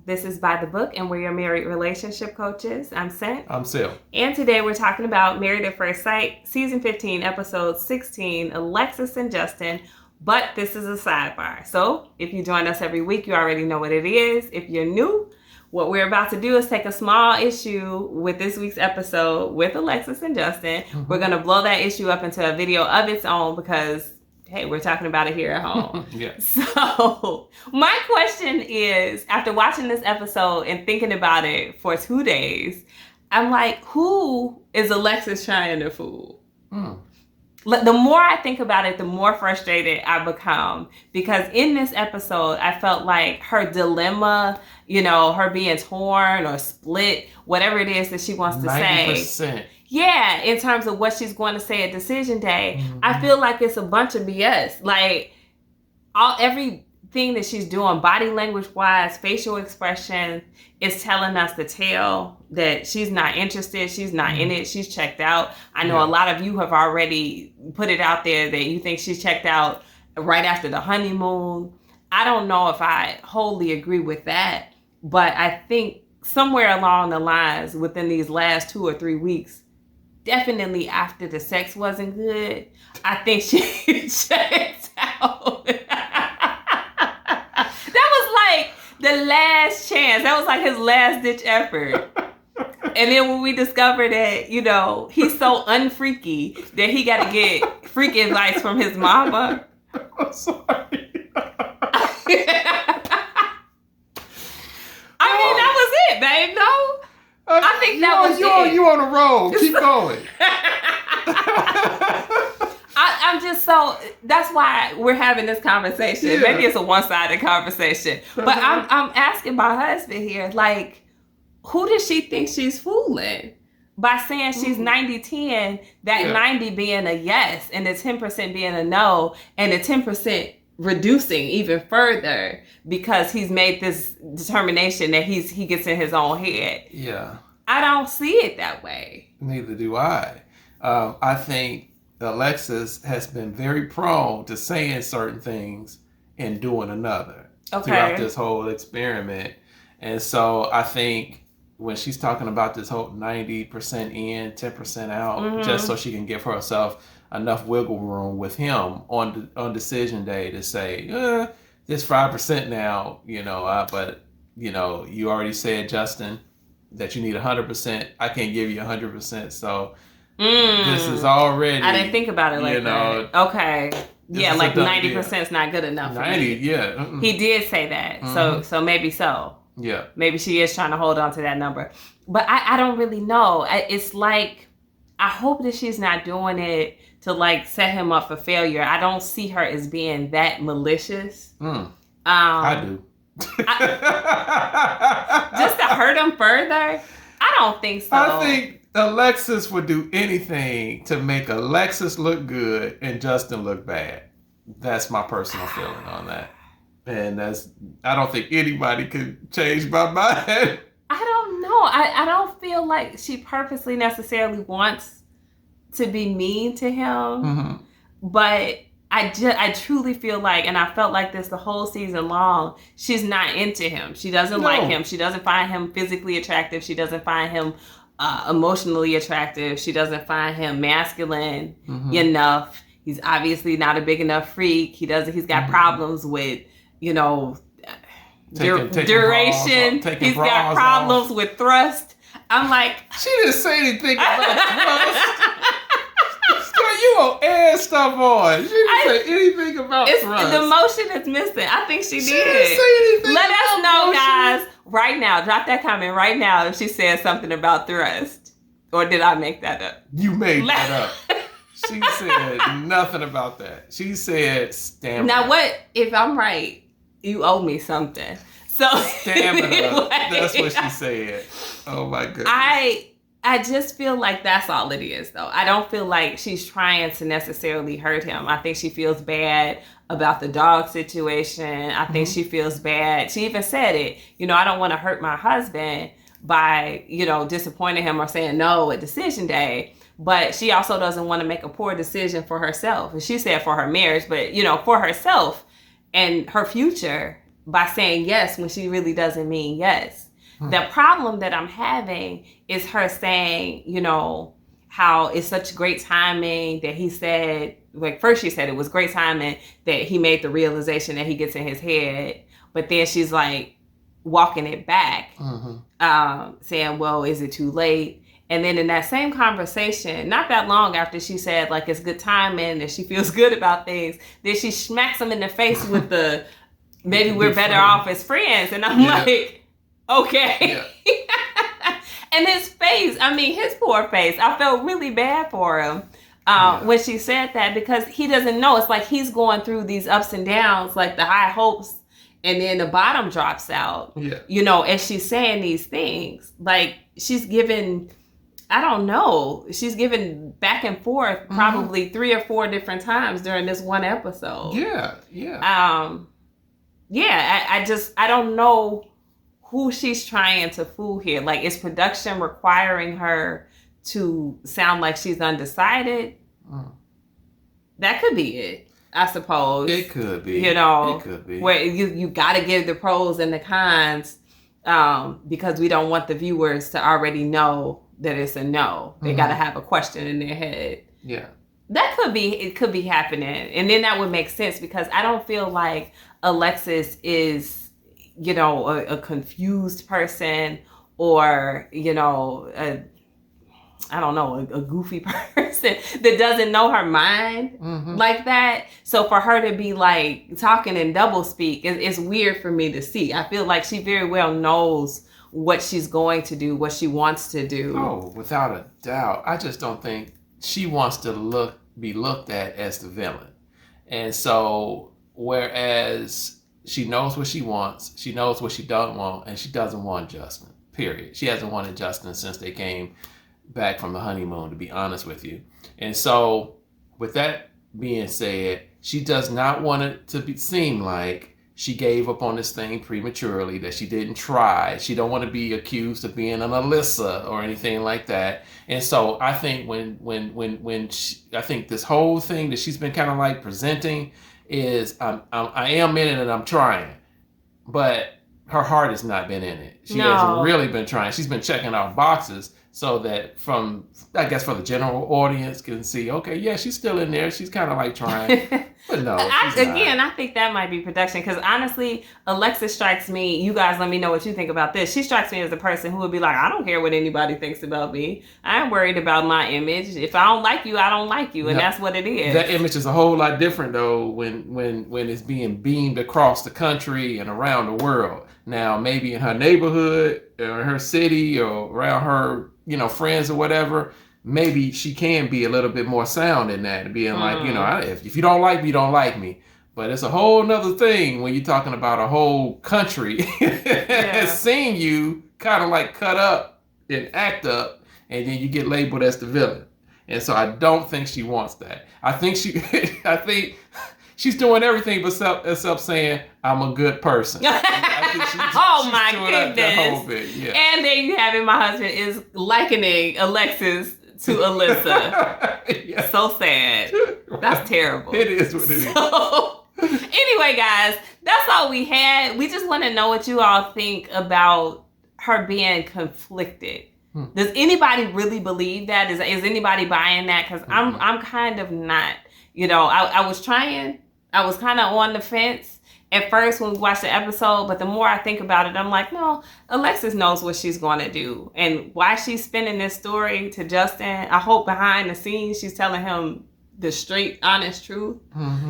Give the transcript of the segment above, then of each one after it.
This is By the Book, and we're your married relationship coaches. I'm Sent. I'm Sil. And today we're talking about Married at First Sight, Season 15, Episode 16, Alexis and Justin. But this is a sidebar. So if you join us every week, you already know what it is. If you're new, what we're about to do is take a small issue with this week's episode with Alexis and Justin. Mm-hmm. We're going to blow that issue up into a video of its own because, hey, we're talking about it here at home. Yeah. So my question is, after watching this episode and thinking about it for 2 days, I'm like, who is Alexis trying to fool? The more I think about it, the more frustrated I become. Because in this episode, I felt like her dilemma, her being torn or split, whatever it is that she wants to 90%. say. Yeah, in terms of what she's going to say at decision day, I feel like it's a bunch of BS. Like, everything that she's doing, body language-wise, facial expression, is telling us the tale that she's not interested, she's not in it, she's checked out. I know a lot of you have already put it out there that you think she's checked out right after the honeymoon. I don't know if I wholly agree with that, but I think somewhere along the lines within these last 2 or 3 weeks, definitely after the sex wasn't good, I think she checked out. That was like the last chance. That was like his last ditch effort. And then when we discovered that, he's so unfreaky that he got to get freak advice from his mama. I'm sorry. I mean, that was it, babe. No? I think that was it. You on a roll. Keep going. I'm just so, that's why we're having this conversation. Yeah. Maybe it's a one-sided conversation. But I'm asking my husband here, like, who does she think she's fooling? By saying she's 90-10, that 90 being a yes, and the 10% being a no, and the 10% reducing even further because he's made this determination that he gets in his own head. Yeah. I don't see it that way. Neither do I. I think Alexis has been very prone to saying certain things and doing another throughout this whole experiment. And so I think when she's talking about this whole 90% in, 10% out, just so she can give herself enough wiggle room with him on decision day to say, this 5% now, but you already said, Justin, that you need 100%. I can't give you 100%. So this is already. I didn't think about it like that. Okay. Yeah, like 90% is not good enough. 90, yeah. He did say that. So maybe so. Yeah. Maybe she is trying to hold on to that number. But I don't really know. It's like, I hope that she's not doing it to like set him up for failure. I don't see her as being that malicious. I do. Just to hurt him further? I don't think so. I think Alexis would do anything to make Alexis look good and Justin look bad. That's my personal feeling on that. And I don't think anybody could change my mind. I don't know. I don't feel like she purposely necessarily wants to be mean to him. But I truly feel like, and I felt like this the whole season long, she's not into him. She doesn't like him. She doesn't find him physically attractive. She doesn't find him emotionally attractive. She doesn't find him masculine enough. He's obviously not a big enough freak. He's got problems with, duration. He's got problems with thrust. I'm like, she didn't say anything about thrust. You gonna add stuff on. She didn't say anything about thrust. The motion is missing. I think she did. She didn't say anything. Let us know, guys, right now. Drop that comment right now if she said something about thrust. Or did I make that up? You made that up. She said nothing about that. She said stamina. Now what, if I'm right, you owe me something. So stamina. That's what she said. Oh my goodness. I just feel like that's all it is, though. I don't feel like she's trying to necessarily hurt him. I think she feels bad about the dog situation. I think she feels bad. She even said it. I don't want to hurt my husband by, disappointing him or saying no at decision day. But she also doesn't want to make a poor decision for herself. And she said for her marriage, but, for herself and her future. by saying yes when she really doesn't mean yes. The problem that I'm having is her saying, you know, how it's such great timing that he said, like first she said it was great timing that he made the realization that he gets in his head. But then she's like walking it back, saying, well, is it too late? And then in that same conversation, not that long after she said, like, it's good timing and she feels good about things, then she smacks him in the face with the, maybe we're better off as friends. And I'm like, okay. Yeah. And his face, I mean, his poor face, I felt really bad for him when she said that, because he doesn't know. It's like he's going through these ups and downs, like the high hopes, and then the bottom drops out. Yeah. You know, as she's saying these things, like she's given, I don't know, she's given back and forth probably 3 or 4 different times during this one episode. Yeah, yeah. I don't know who she's trying to fool here. Like, is production requiring her to sound like she's undecided? That could be it, I suppose. It could be. You know, it could be. Where you got to give the pros and the cons because we don't want the viewers to already know that it's a no. They got to have a question in their head. Yeah. That could be, it could be happening. And then that would make sense, because I don't feel like Alexis is, you know, a confused person, or, you know, a goofy person that doesn't know her mind like that. So for her to be like talking in double speak, it's weird for me to see. I feel like she very well knows what she's going to do, what she wants to do. Oh, without a doubt. I just don't think she wants to be looked at as the villain. And so, whereas she knows what she wants, she knows what she doesn't want, and she doesn't want Justin, period. She hasn't wanted Justin since they came back from the honeymoon, to be honest with you. And so, with that being said, she does not want it to seem like she gave up on this thing prematurely, that she didn't try. She don't want to be accused of being an Alyssa or anything like that. And so I think I think this whole thing that she's been kind of like presenting is I am in it and I'm trying, but her heart has not been in it. She hasn't really been trying. She's been checking off boxes so that for the general audience can see, okay, yeah, she's still in there. She's kind of like trying, but no. I think that might be production, because honestly, Alexis strikes me, you guys let me know what you think about this. She strikes me as a person who would be like, I don't care what anybody thinks about me. I ain't worried about my image. If I don't like you, I don't like you. And that's what it is. That image is a whole lot different though when it's being beamed across the country and around the world. Now, maybe in her neighborhood or her city or around her, you know, friends or whatever, maybe she can be a little bit more sound in that, being like, you know, if you don't like me, you don't like me. But it's a whole nother thing when you're talking about a whole country seeing you kind of like cut up and act up, and then you get labeled as the villain. And so I don't think she wants that. I think she's doing everything except saying, I'm a good person. Oh my goodness. That whole bit, yeah. And there you have it. My husband is likening Alexis to Alyssa. Yeah. So sad. That's terrible. It is what it is. Anyway, guys, that's all we had. We just want to know what you all think about her being conflicted. Does anybody really believe that? Is anybody buying that? Because I'm kind of not. You know, I was trying. I was kind of on the fence at first when we watched the episode, but the more I think about it, I'm like, no, Alexis knows what she's going to do. And why she's spinning this story to Justin, I hope behind the scenes she's telling him the straight, honest truth.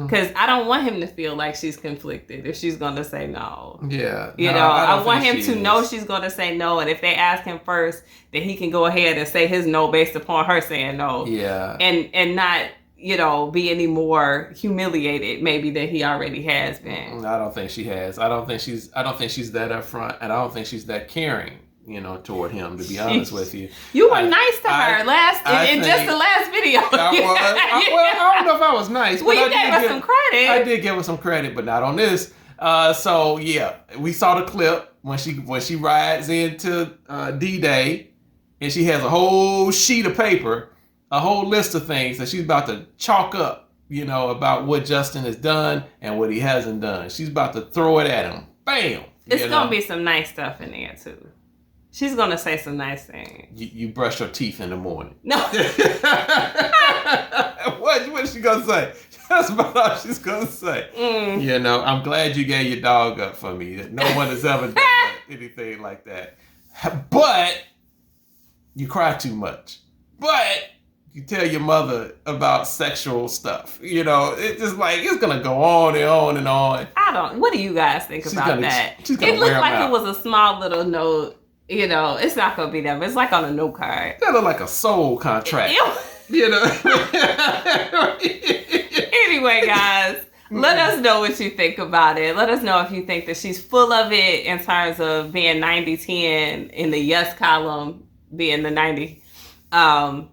Because I don't want him to feel like she's conflicted if she's going to say no. Yeah. You know, I want him to know she's going to say no. And if they ask him first, then he can go ahead and say his no based upon her saying no. Yeah. And not, you know, be any more humiliated maybe than he already has been. I don't think she has. I don't think she's that upfront, and I don't think she's that caring, you know, toward him, to be honest with you. You were nice to her in just the last video. I don't know if I was nice. Well, you gave us some credit. I did give her some credit, but not on this. So yeah, we saw the clip when she rides into D-Day, and she has a whole sheet of paper, a whole list of things that she's about to chalk up, you know, about what Justin has done and what he hasn't done. She's about to throw it at him. bam. It's going to be some nice stuff in there, too. She's going to say some nice things. You brush your teeth in the morning. No. What is she going to say? That's about all she's going to say. You know, I'm glad you gave your dog up for me. No one has ever done anything like that. But you cry too much. But you tell your mother about sexual stuff. You know, it's just like, it's going to go on and on and on. What do you guys think about that? It looked like it was a small little note. You know, it's not going to be that, but it's like on a note card. That look like a soul contract. You know? Anyway, guys, let us know what you think about it. Let us know if you think that she's full of it in terms of being 90-10 in the yes column, being the 90. And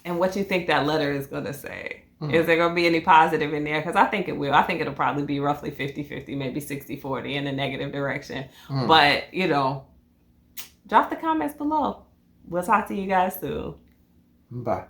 what you think that letter is going to say. Is there going to be any positive in there? Because I think it will. I think it'll probably be roughly 50-50, maybe 60-40 in the negative direction. But, you know, drop the comments below. We'll talk to you guys soon. Bye.